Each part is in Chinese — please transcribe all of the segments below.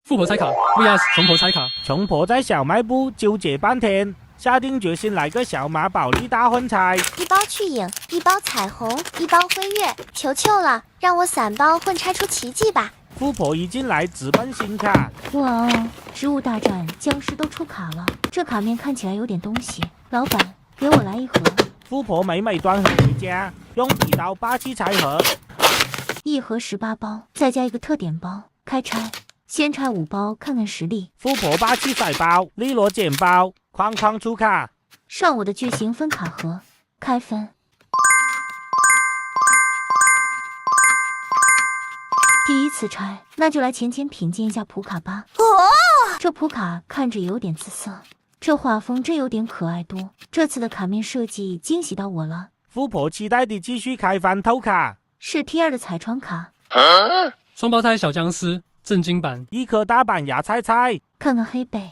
富婆猜卡 vs 穷婆猜卡。穷婆在小卖部纠结半天，下定决心来个小马宝莉大混猜。一包去影，一包彩虹，一包辉月，求求了，让我3包混拆出奇迹吧！富婆一进来直奔新卡。哇哦，植物大战僵尸都出卡了，这卡面看起来有点东西。老板，给我来一盒。富婆美美端盒回家，用笔刀霸气拆盒。一盒18包，再加一个特点包，开拆。先拆5包，看看实力。富婆霸气甩包，利落捡包，哐哐出卡。上我的巨型分卡盒，开分。第一次拆，那就来浅浅品鉴一下普卡吧。这普卡看着有点姿色，这画风真有点可爱多。这次的卡面设计惊喜到我了。富婆期待地继续开翻透卡，是 T2 的彩窗卡，双胞胎小僵尸正经版，一颗大板牙菜菜。看看黑背，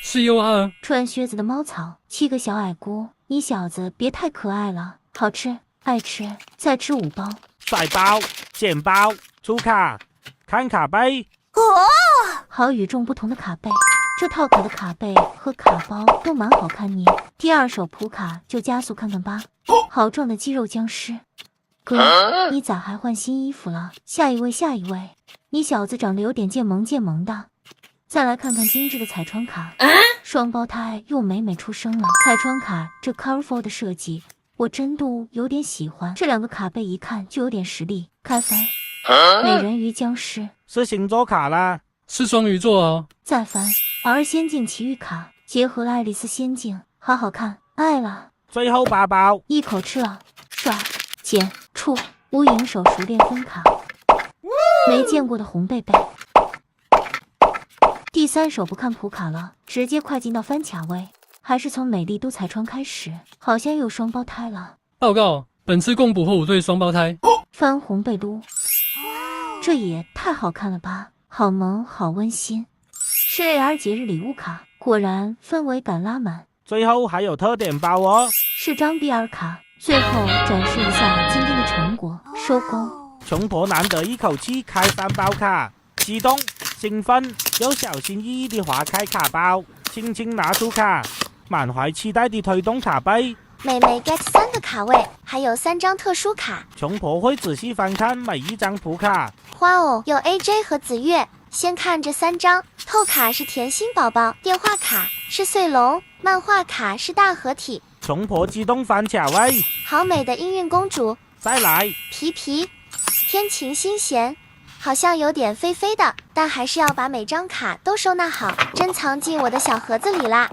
是 UR 穿靴子的猫草，7个小矮菇。你小子别太可爱了，好吃爱吃，再吃5包。甩包，捡包，出卡，看卡背。好与众不同的卡背，这套卡的卡背和卡包都蛮好看呢。第2手普卡就加速看看吧。好壮的肌肉僵尸，哥，你咋还换新衣服了？下一位，下一位，你小子长得有点贱萌贱萌的。再来看看精致的彩窗卡，双胞胎又美美出生了。彩窗卡这 colorful 的设计，我真度有点喜欢。这2个卡背一看就有点实力，开翻。美人鱼僵尸是星座卡啦，是双鱼座哦。再翻 R 仙境奇遇卡，结合了爱丽丝仙境，好好看，爱了。最后8包，一口吃了，帅，捡，触，无影手熟练分卡，没见过的红贝贝。第3手不看普卡了，直接快进到翻卡位，还是从美丽都彩窗开始，好像又有双胞胎了。报告，本次共捕获5对双胞胎。翻红贝撸，这也太好看了吧，好萌好温馨。是 AR 节日礼物卡，果然氛围感拉满。最后还有特点包哦，是张 BR 卡，最后展示一下今天的成果，收工。穷婆难得一口气开3包卡，激动、兴奋又小心翼翼地划开卡包，轻轻拿出卡，满怀期待地推动卡背。每 get 3个卡位，还有3张特殊卡。穷婆会仔细翻看每一张普卡。花哦，有 AJ 和紫月。先看这3张，透卡是甜心宝宝，电话卡是穗龙，漫画卡是大合体。穷婆激动翻卡位，好美的音韵公主，再来皮皮，天晴心弦，好像有点飞飞的，但还是要把每张卡都收纳好，珍藏进我的小盒子里啦。